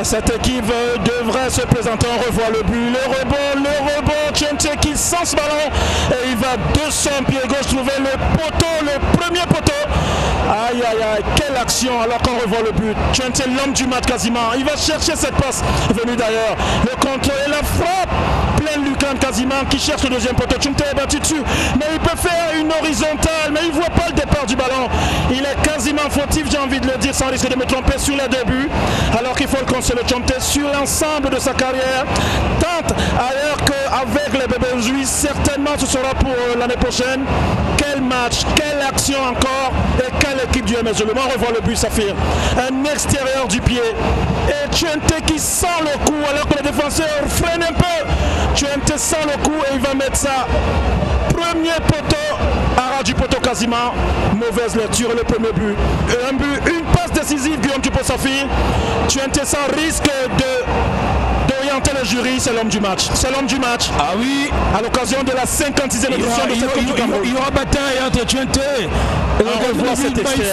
Cette équipe devrait se présenter. On revoit le but, le rebond, Tchente qui sent ce ballon et il va de son pied gauche trouver le poteau, le premier poteau. Aïe aïe aïe, quelle action alors qu'on revoit le but. Tchente, l'homme du match quasiment. Il va chercher cette passe venue d'ailleurs. Le contrôle et la frappe. Plein Lucan quasiment qui cherche le deuxième poteau. Tchente est battu dessus, mais il peut faire une horizontale, mais il ne voit pas le départ du ballon. Il est quasiment fautif, j'ai envie de le dire sans risque de me tromper sur les deux buts. Alors qu'il faut le consoler Tchente sur l'ensemble de sa carrière. Tente ailleurs qu'avec les bébés juifs, certainement ce sera pour l'année prochaine. Quel match, quelle action encore et quelle équipe du MS. On revoit le but Saphir. Un extérieur du pied. Et Tchente qui sent le coup alors que les défenseurs freinent un peu. Tchente sent le coup et il va mettre ça. Premier poteau, à ras du poteau quasiment. Mauvaise lecture, le premier but. Un but, une passe décisive, Guillaume Tupo-Saphir. Tchente sans risque d'orienter le jury, c'est l'homme du match. C'est l'homme du match. Ah oui. À l'occasion de la 56e édition de cette Coupe du Cameroun. Il y aura bataille entre Tchente et on revoit cet extrait.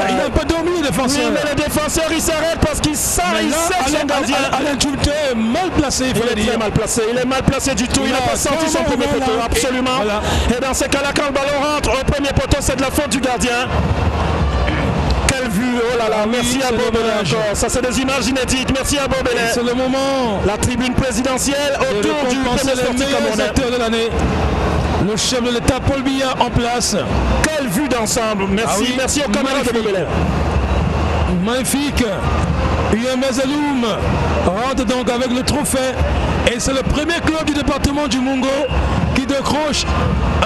Il n'a pas dormi le défenseur. Oui, mais le défenseur il s'arrête parce qu'il sent, son gardien. Alain Tchoulte est mal placé, il faut le dire. Il est mal placé, il est mal placé du tout. Il n'a pas senti son premier poteau, absolument. Et dans ces cas-là, quand le ballon rentre au premier poteau, c'est de la faute du gardien. Quelle vue, oh là là, merci à Bobelé encore. Ça, c'est des images inédites. Merci à Bobelé. C'est le moment. La tribune présidentielle autour du premier sportif camerounais de l'année. Le chef de l'État, Paul Biya, en place. Quelle vue d'ensemble. Merci, merci aux caméras de Bobelé. Magnifique. UMS Aloum rentre donc avec le trophée. Et c'est le premier club du département du Mungo qui décroche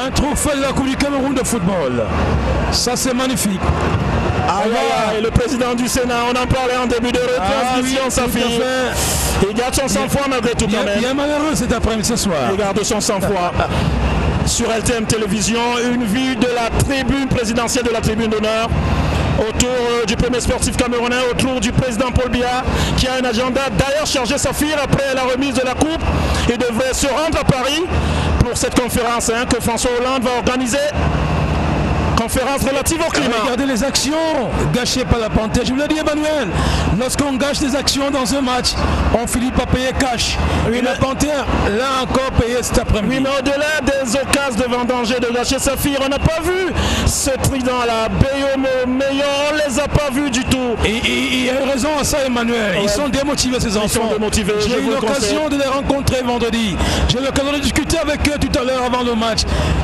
un trophée de la Coupe du Cameroun de football. Ça, c'est magnifique. Et le président du Sénat, on en parlait en début de retransmission, Saphir. Il garde son sang-froid malgré tout quand même. Il est malheureux cet après-midi ce soir. Il garde son sang-froid. Sur LTM Télévision, une vue de la tribune présidentielle, de la tribune d'honneur, autour du premier sportif camerounais, autour du président Paul Biya, qui a un agenda d'ailleurs chargé Saphir après la remise de la coupe. Il devrait se rendre à Paris pour cette conférence que François Hollande va organiser. Conférence relative au climat. Regardez les actions gâchées par la Panthère. Je vous l'ai dit, Emmanuel, lorsqu'on gâche des actions dans un match, on finit par payer cash. Oui, la Panthère l'a encore payé cet après-midi. Oui, mais au-delà des occasions de vendanger de gâcher Saphir, on n'a pas vu ce trident-là. Bayomo, Meillon, on ne les a pas vus du tout. Et il y a raison à ça, Emmanuel. Ils sont démotivés, ces enfants. Ils sont démotivés. J'ai eu l'occasion de les rencontrer vendredi. J'ai eu l'occasion de discuter avec eux tout à l'heure avant le match.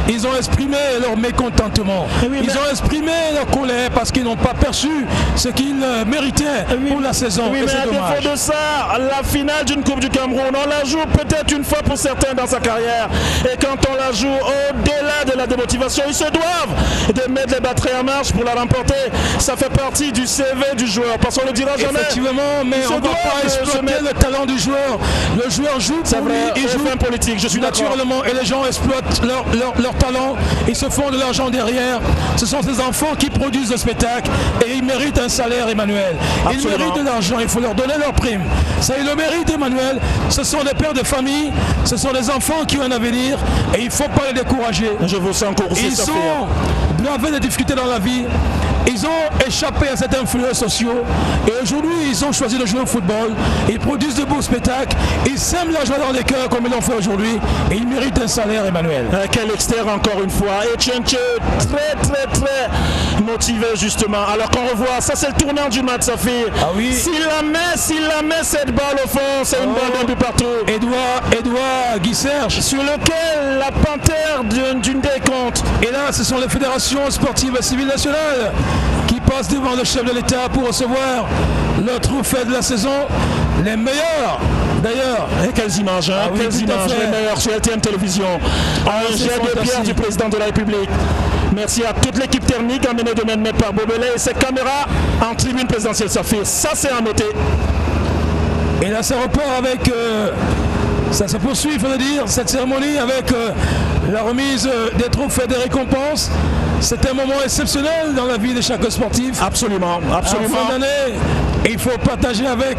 Ils ont exprimé leur mécontentement. Oui, ils ont exprimé leur colère parce qu'ils n'ont pas perçu ce qu'ils méritaient pour la saison. Oui, mais à défaut de ça, la finale d'une Coupe du Cameroun, on la joue peut-être une fois pour certains dans sa carrière. Et quand on la joue au-delà de la démotivation, ils se doivent de mettre les batteries en marche pour la remporter. Ça fait partie du CV du joueur, parce qu'on ne le dira jamais. Effectivement, mais on ne va pas exploiter le talent du joueur. Le joueur joue pour lui, il joue politique, je suis naturellement, et les gens exploitent leur talent. Ils se font de l'argent derrière. Ce sont ces enfants qui produisent le spectacle et ils méritent un salaire, Emmanuel. Ils méritent de l'argent, il faut leur donner leur prime. Ça, ils le méritent, Emmanuel. Ce sont des pères de famille, ce sont des enfants qui ont un avenir et il ne faut pas les décourager. Je vous sens Ils sont bravés des difficultés dans la vie. Ils ont échappé à certains influences sociaux et aujourd'hui ils ont choisi de jouer au football. Ils produisent de beaux spectacles, ils sèment la joie dans les cœurs comme ils l'ont fait aujourd'hui et ils méritent un salaire, Emmanuel. Quel extérieur encore une fois. Et Tchente très motivé justement. Alors qu'on revoit, ça c'est le tournant du match, Saphir. Ah oui. S'il la met cette balle au fond, c'est une balle d'un but partout. Edouard Guy Serge. Sur lequel la panthère d'une décompte. Et là, ce sont les fédérations sportives et civiles nationales qui passent devant le chef de l'État pour recevoir le trophée de la saison. Les meilleurs, d'ailleurs. Et quelles images, hein, oui, quelles images, les meilleurs sur LTM Télévision. Un jet de pierre du président de la République. Merci à toute l'équipe technique emmenée de main de maître par Bobelé et ses caméras en tribune présidentielle Saphir. Ça, c'est à noter. Et là, ça repart avec... ça se poursuit, il faut le dire, cette cérémonie avec la remise des trophées, des récompenses. C'est un moment exceptionnel dans la vie de chaque sportif. Absolument, absolument. En fin d'année, il faut partager avec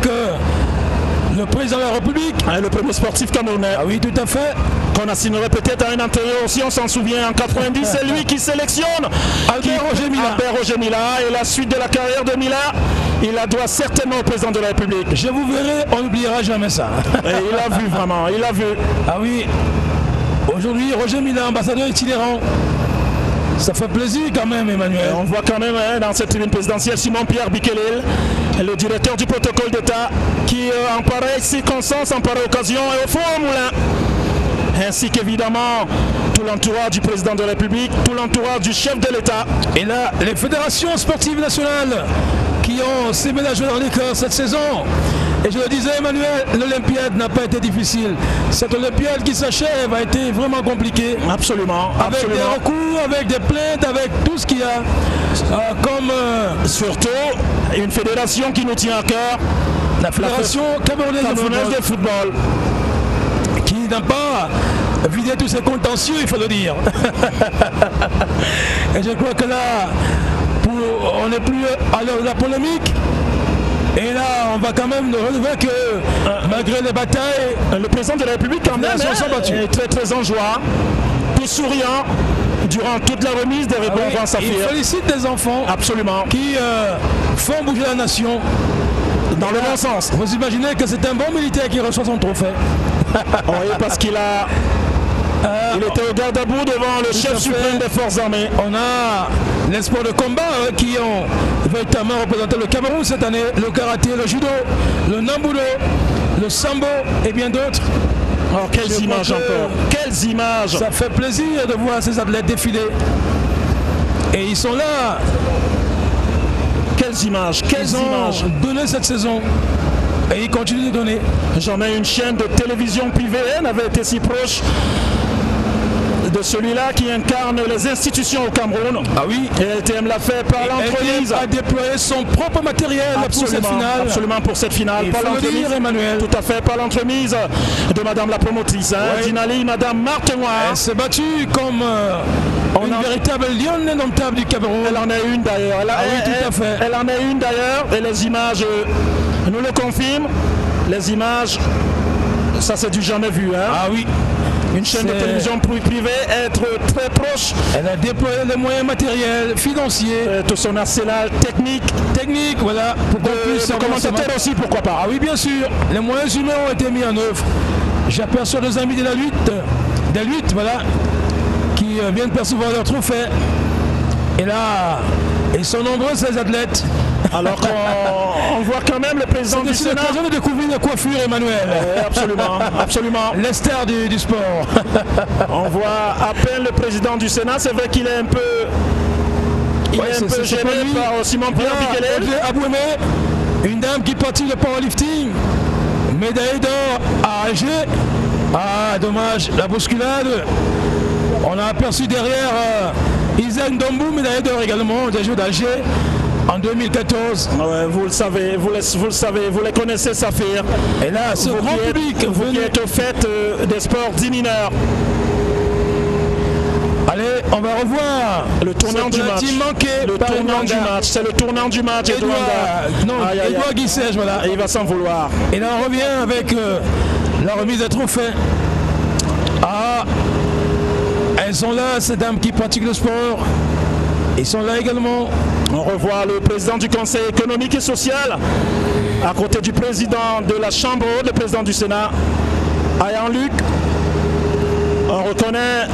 le président de la République. Le premier sportif camerounais. Ah oui, tout à fait. Qu'on assignerait peut-être à un antérieur aussi, on s'en souvient. En 90, c'est lui qui sélectionne Albert Roger Mila. Albert Roger Mila. Et la suite de la carrière de Mila, il la doit certainement au président de la République. Je vous verrai, on n'oubliera jamais ça. Et il a vu vraiment, il a vu. Ah oui. Aujourd'hui, Roger Mila, ambassadeur itinérant. Ça fait plaisir quand même, Emmanuel. On voit quand même dans cette tribune présidentielle Simon-Pierre Bikelel, le directeur du protocole d'État, qui en pareille circonstance, en pareille occasion, est au fond au moulin. Ainsi qu'évidemment tout l'entourage du président de la République, tout l'entourage du chef de l'État. Et là, les fédérations sportives nationales qui ont sémé la joie dans les cœurs cette saison. Et je le disais, Emmanuel, l'Olympiade n'a pas été difficile. Cette Olympiade qui s'achève a été vraiment compliquée. Absolument. Avec des recours, avec des plaintes, avec tout ce qu'il y a. Comme surtout une fédération qui nous tient à cœur. La fédération camerounaise de football. Qui n'a pas vidé tous ses contentieux, il faut le dire. Et je crois que là, on n'est plus à l'heure de la polémique. Et là, on va quand même relever que malgré les batailles, le président de la République quand même est très très en joie, tout souriant durant toute la remise des rebonds Saphir. Il félicite des enfants qui font bouger la nation dans le bon sens. Vous imaginez que c'est un bon militaire qui reçoit son trophée. Oui, parce qu'il a... il était au garde à bout devant le chef suprême des forces armées. On a les sports de combat qui ont véritablement représenté le Cameroun cette année. Le karaté, le judo, le nambudo, le sambo et bien d'autres. Alors quelles images encore. Quelles images. Ça fait plaisir de voir ces athlètes défiler. Et ils sont là. Quelles images. Quelles images. Donné cette saison. Et ils continuent de donner. Jamais une chaîne de télévision privée n'avait été si proche de celui-là qui incarne les institutions au Cameroun. Ah oui. Et LTM l'a fait par l'entremise. A déployé son propre matériel pour cette finale. Absolument pour cette finale. Par l'entremise, Emmanuel. Tout à fait, par l'entremise de Madame la promotrice, Dinali, Madame Marthe Noir. Elle s'est battue comme une véritable lionne indomptable du Cameroun. Elle en est une d'ailleurs. Tout à fait. Elle en est une d'ailleurs. Et les images nous le confirment. Les images, ça c'est du jamais vu. Ah oui. Une chaîne de télévision privée, être très proche. Elle a déployé les moyens matériels, financiers. Tout son arsenal technique, voilà. Pour qu'on puisse commentateur aussi, pourquoi pas. Ah oui, bien sûr. Les moyens humains ont été mis en œuvre. J'aperçois des amis de la lutte, voilà, qui viennent percevoir leur trophée. Et là, ils sont nombreux ces athlètes. Alors qu'on voit quand même le président du Sénat. C'est l'occasion de découvrir la coiffure, Emmanuel. Absolument, absolument. Les stars du sport. On voit à peine le président du Sénat, c'est vrai qu'il est un peu... Il est un peu gêné par Simon-Pierre Bikelel. Abouemé, une dame qui pratique le powerlifting, médaille d'or à Alger. Ah, dommage, la bousculade. On a aperçu derrière Isaac Ndombou, médaille d'or également des Jeux d'Alger. En 2014. Ouais, vous le savez, vous le savez, vous les connaissez, Saphir. Et là, ce grand public, vous qui êtes au fait des sports 10 mineurs. Allez, on va revoir le tournant du match. Le tournant du match, c'est le tournant du match. Edouard Guissège, voilà. Et il va s'en vouloir. Et là, on revient avec la remise des trophées. Ah, elles sont là, ces dames qui pratiquent le sport. Ils sont là également. On revoit le président du Conseil économique et social à côté du président de la Chambre haute, le président du Sénat, Ayan Luc. On reconnaît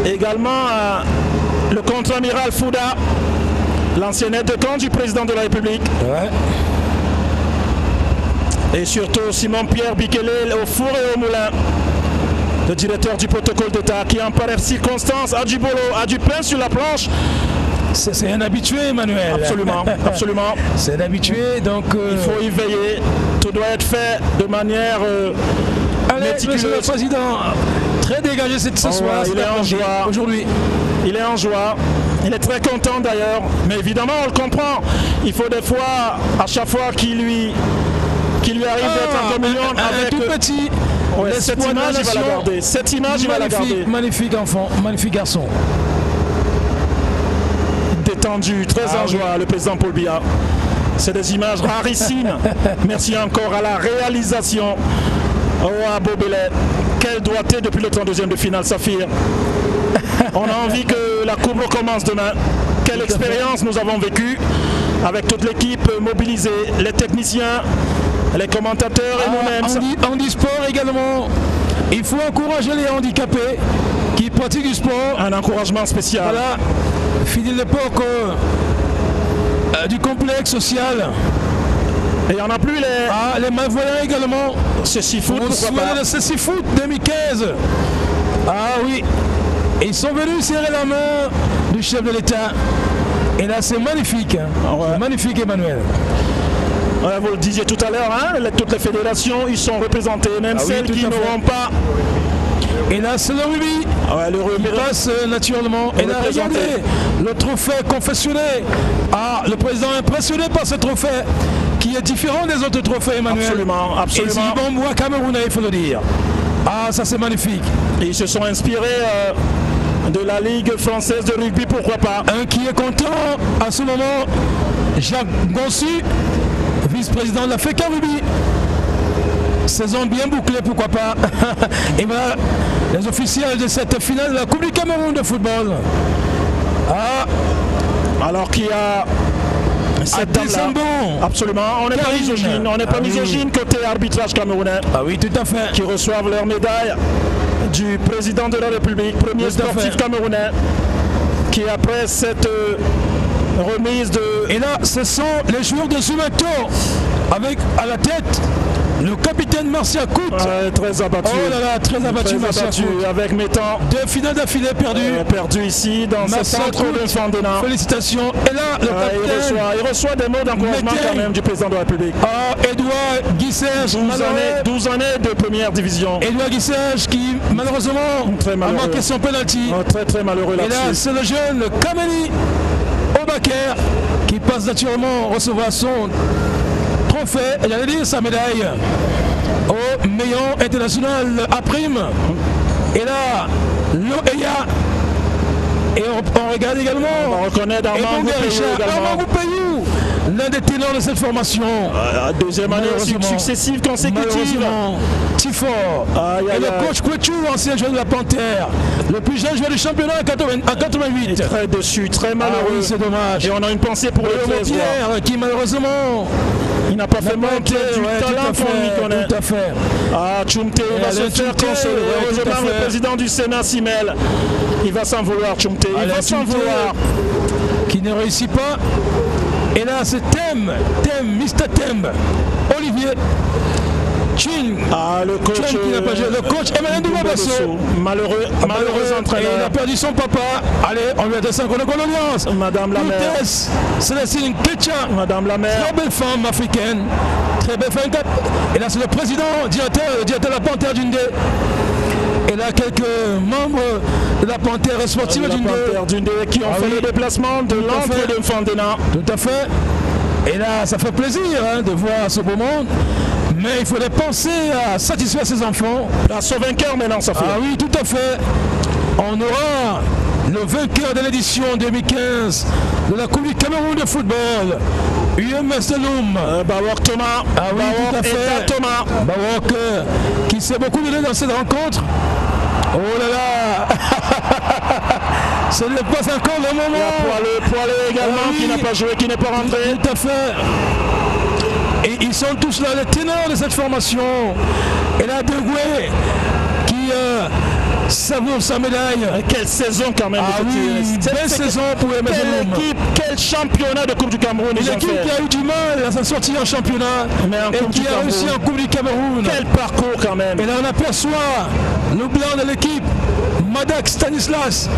également le contre-amiral Fouda, l'ancien aide de camp du président de la République. Ouais. Et surtout Simon-Pierre Bikelel au four et au moulin. Le directeur du protocole d'État qui en pareille circonstance a du boulot, a du pain sur la planche. C'est un habitué, Emmanuel. Absolument, absolument. C'est un habitué, donc... Il faut y veiller. Tout doit être fait de manière méticuleuse. Monsieur le Président, très dégagé ce soir. Il est en joie. Aujourd'hui. Il est en joie. Il est très content d'ailleurs. Mais évidemment, on le comprend. Il faut des fois, à chaque fois qu'il lui arrive d'être en communion avec... tout petit... Ouais, cette image, il va la garder. Cette image, il va la garder. Magnifique enfant, magnifique garçon. Détendu, très en joie, le président Paul Biya. C'est des images rarissimes. Merci encore à la réalisation. Oh, à Bobelais. Quel doigté depuis le 32e de finale, Saphir. On a envie que la coupe recommence demain. Quelle expérience nous avons vécue avec toute l'équipe mobilisée, les techniciens, les commentateurs et nous-mêmes. Handisport également. Il faut encourager les handicapés qui pratiquent du sport. Un encouragement spécial. Voilà, fini l'époque du complexe social. Et il n'y en a plus les malvoyants également. C'est Sifoot, pourquoi pas. C'est Sifoot 2015. Ah oui. Ils sont venus serrer la main du chef de l'État. Et là, c'est magnifique. Hein. Ouais. Magnifique, Emmanuel. Ouais, vous le disiez tout à l'heure, hein, toutes les fédérations, ils sont représentés, même celles qui n'auront pas. Et là, c'est le rugby. Ouais, le rugby passe naturellement. Et là, regardez, le trophée confectionné. Ah, le président est impressionné par ce trophée qui est différent des autres trophées, Emmanuel. Absolument, absolument. Et c'est bon bois camerounais, il faut le dire. Ah, ça c'est magnifique. Et ils se sont inspirés de la Ligue française de rugby, pourquoi pas. Un qui est content à ce moment, Jacques Gonsu, vice-président de la FECA Rugby. Saison bien bouclée, pourquoi pas. Et voilà les officiels de cette finale de la Coupe du Cameroun de football. Ah, alors qu'il y a cette dame-là. Absolument, on n'est pas misogyne, on n'est pas misogyne côté arbitrage camerounais. Ah oui, tout à fait. Qui reçoivent leur médaille du président de la République, premier sportif camerounais, qui après cette remise de... Et là, ce sont les joueurs de Zumato, avec à la tête le capitaine Marcia Kout. Très abattu. Oh là là, très abattu Marcia Kout. Avec mettant 2 finales d'affilée perdues. Perdu ici dans ce centre de Fandena. Félicitations. Et là, le capitaine. Il reçoit des mots d'encouragement quand même du président de la République. Edouard Guissège, 12 années de première division. Edouard Guissège qui malheureusement a manqué son penalty. Très malheureux là-dessus. Et là, c'est le jeune Kameni Obaker qui passe naturellement recevoir son trophée, j'allais dire sa médaille au meilleur international à prime. Et là, l'OEA. Et on regarde également. On reconnaît Armand Goupayou, l'un des ténors de cette formation. Deuxième année successive consécutive. Tifo. Et le coach Kouechou, ancien joueur de la Panthère. Le plus jeune joueur du championnat en 88. Très dessus, très malheureux. Ah oui, c'est dommage. Et on a une pensée pour le Pierre qui malheureusement... Il n'a pas fait monter du talent qu'on lui connaît. Tout à fait. Ah, Tchoumté va se faire consoler. Heureusement, le président du Sénat s'y mêle. Il va s'en vouloir, Tchoumté. Il va s'en vouloir. Qui ne réussit pas. Et là, c'est Mr. Thème, Olivier Chin. Le coach qui n'a pas joué. Le coach Emmanuel Doumabasso. Malheureux entraîneur. Et il a perdu son papa. Allez, on lui a descendu en condoléances. Madame la mère. Célestine Ketcha. Madame la mère. Très belle femme africaine. Très belle femme. Et là, c'est le président, directeur de la Panthère d'Undé. Et là, quelques membres de la Panthère sportive d'Undé qui ont fait le déplacement de l'entrée de Fandena. Tout à fait. Et là, ça fait plaisir de voir ce beau monde. Mais il faudrait penser à satisfaire ses enfants. À son vainqueur maintenant, ça fait. Ah oui, tout à fait. On aura le vainqueur de l'édition 2015 de la Coupe du Cameroun de football, UMS de Loum. Bawok Thomas. Ah oui, tout à fait. Thomas. Bawok qui s'est beaucoup donné dans cette rencontre. Oh là là. Ce n'est pas encore le moment. Il y a Poilé également qui n'a pas joué, qui n'est pas rentré. Tout à fait. Et ils sont tous là, les ténors de cette formation. Et là, Degoué qui savoure sa médaille. Quelle saison quand même. Belle saison pour les Quelle équipe, quel championnat de Coupe du Cameroun. Une équipe qui a eu du mal à s'en sortir en championnat et qui a réussi en Coupe du Cameroun. Quel parcours quand même. Et là, on aperçoit le blanc de l'équipe, Madak Stanislas,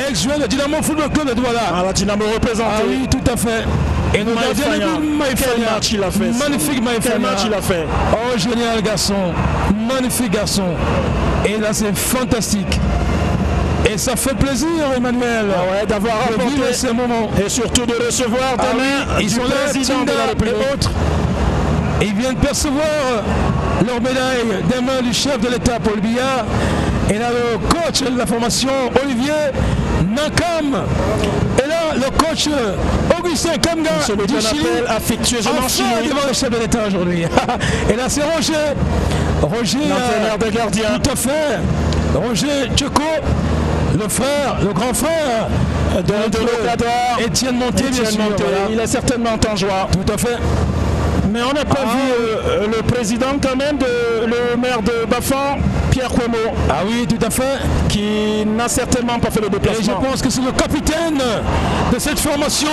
ex-joueur de Dynamo Football Club de Douala. La Dynamo représentée. Ah oui, tout à fait. Et nous gardons quel match il a fait. Magnifique Maïfania. Quel match il a fait. Oh, génial garçon. Magnifique garçon. Et là, c'est fantastique. Et ça fait plaisir, Emmanuel, d'avoir apporté ces moments. Et surtout de recevoir demain ils sont là, président de la République. Et autres. Ils viennent percevoir leur médaille des mains du chef de l'État, Paul Biya. Et là, le coach de la formation, Olivier Nakam. Et là, le coach Augustin Kamga du Chili affectueusement Chili devant le chef de l'État aujourd'hui. Et là c'est Roger, l'entraîneur de gardien. Tout à fait. Roger Tcheko, le frère, le grand frère de l'Equador, Étienne Monté, bien sûr. Voilà. Il est certainement en joie. Tout à fait. Mais on n'a pas vu le président quand même, le maire de Bafang, Pierre Cuomo. Ah oui, tout à fait. Qui n'a certainement pas fait le déplacement. Et je pense que c'est le capitaine de cette formation,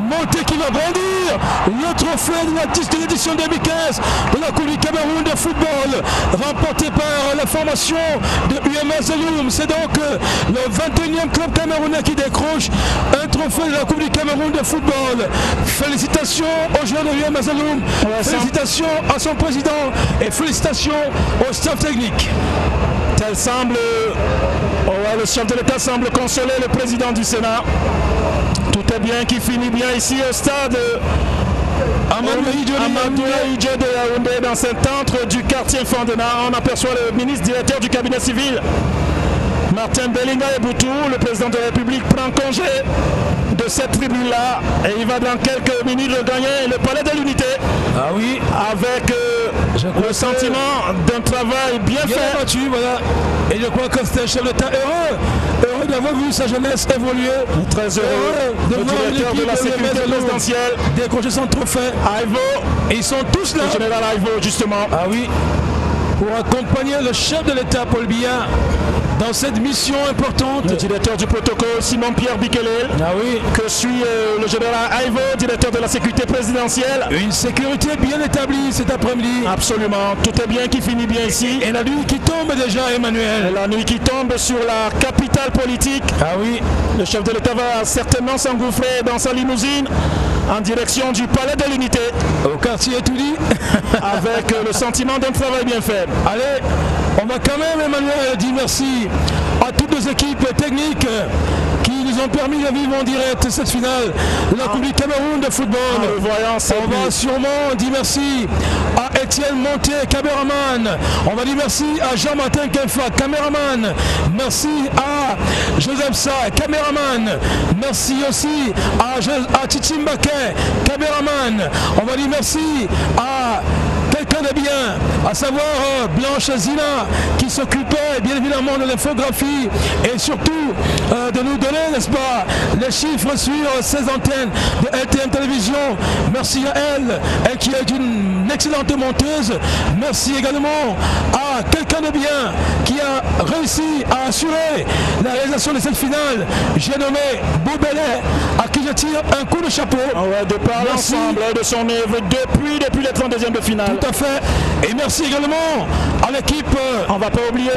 Monté, qui va brandir le trophée de l'édition 2015 de la Coupe du Cameroun de football, remporté par la formation de UMA Zaloum. C'est donc le 21e club camerounais qui décroche un trophée de la Coupe du Cameroun de football. Félicitations aux joueurs de UMA Zaloum. Félicitations à son président et félicitations au staff technique. Tel semble, le chef de l'État semble consoler le président du Sénat. Tout est bien qui finit bien ici au stade Amadou Ahidjo de Yaoundé, dans cet antre du quartier Fandena. On aperçoit le ministre directeur du cabinet civil, Martin Belinga Eboutou. Le président de la République prend congé de cette tribune-là et il va dans quelques minutes regagner le palais de l'unité. Ah oui, avec le sentiment d'un travail bien fait. Battu, voilà. Et je crois que c'est un chef d'État heureux d'avoir vu sa jeunesse évoluer. Très heureux de voir directeur de la sécurité présidentielle décrocher son trophée. Aivo. Et ils sont tous là. Le général Aivo, justement. Ah oui, pour accompagner le chef de l'État, Paul Biya, dans cette mission importante. Le directeur du protocole, Simon-Pierre Bikele. Ah oui. Que suit le général Aivo, directeur de la sécurité présidentielle. Une sécurité bien établie cet après-midi. Absolument. Tout est bien qui finit bien ici. Et la nuit qui tombe déjà, Emmanuel. Et la nuit qui tombe sur la capitale politique. Ah oui. Le chef de l'État va certainement s'engouffrer dans sa limousine en direction du palais de l'unité. Au quartier étudié. Avec le sentiment d'un travail bien fait. Allez, on va quand même, Emmanuel, dire merci à toutes nos équipes techniques qui nous ont permis de vivre en direct cette finale de la Coupe du Cameroun de football. On va sûrement dire merci à Étienne Monté, caméraman. On va dire merci à Jean-Martin Kenfa, caméraman. Merci à Joseph Sa, caméraman. Merci aussi à Titi Mbaké, caméraman. On va dire merci à quelqu'un de bien, à savoir Blanche Zina, qui s'occupait bien évidemment de l'infographie et surtout de nous donner, n'est-ce pas, les chiffres sur ces antennes de LTM Télévision. Merci à elle qui est une excellente monteuse. Merci également à quelqu'un de bien qui a réussi à assurer la réalisation de cette finale. J'ai nommé Boubelé, à qui je tire un coup de chapeau. De par l'ensemble de son œuvre depuis les 32e de finale. Tout à fait. Et merci également à l'équipe. On va pas oublier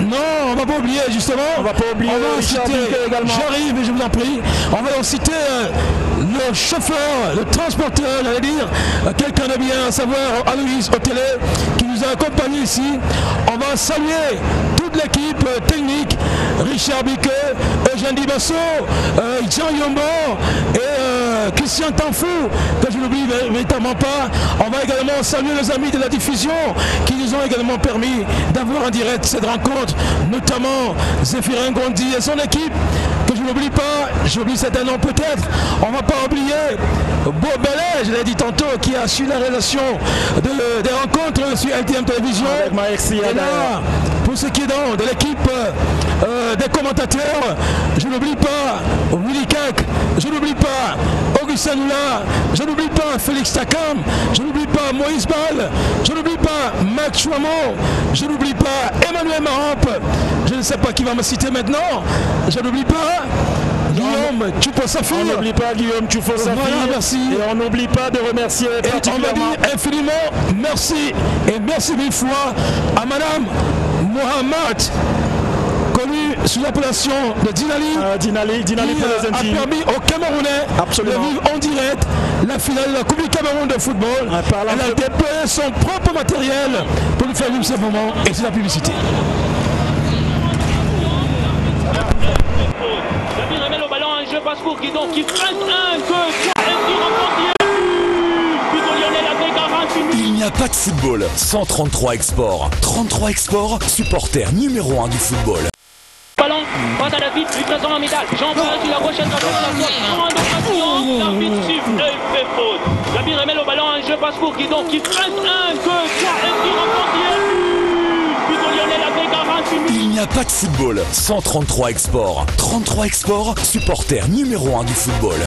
Non, on va pas oublier justement. On va pas oublier également. J'arrive et je vous en prie. On va en citer le chauffeur, le transporteur, j'allais dire, quelqu'un de bien, à savoir Aloïs Otélé, qui nous a accompagnés ici. On va saluer toute l'équipe technique, Richard Biquet, Eugène Dibasso, Jean Yombo et Christian Tanfou, que je n'oublie véritablement pas. On va également saluer les amis de la diffusion qui nous ont également permis d'avoir en direct cette rencontre, notamment Zéphirin Gondi et son équipe, que je n'oublie pas, j'oublie certains noms peut-être. On ne va pas oublier Boubelé, je l'ai dit tantôt, qui a su la réalisation des rencontres sur LTM Télévision. Et là, pour ce qui est de l'équipe des commentateurs, je n'oublie pas Willy Kak, je n'oublie pas Augustin Noula, je n'oublie pas Félix Takam, je n'oublie pas Moïse Ball, je n'oublie pas Max Chouamon, je n'oublie pas Emmanuel Maramp, je ne sais pas qui va me citer maintenant, je n'oublie pas Guillaume Tchoupo-Safir. On n'oublie pas Guillaume Tchoupo-Safir. Voilà, merci. Et on n'oublie pas de remercier particulièrement. On va dire infiniment merci et merci mille fois à Madame Mohamed, connue sous l'appellation de Dinali, qui a permis aux Camerounais de vivre en direct la finale de la Coupe du Cameroun de football. Elle a déployé son propre matériel pour nous faire vivre ce moment et c'est la publicité. Qui presse un, 2, 3, et qui remporte Lionel avec un 28. Il n'y a pas de football sans 33 Export. 33 Export, supporter numéro 1 du football. Ballon, passe à la l'arbitre lui présente en médaille. Jean-Paul sur la gauche, la l'arbitre siffle et fait faute. L'arbitre remet le ballon, un jeu passe pour Guidon qui presse 1, 2, 3 et qui remporte but de Lionel avec 48 minutes. Il n'y a pas de football sans 33 Export. 33 Export, supporter numéro 1 du football.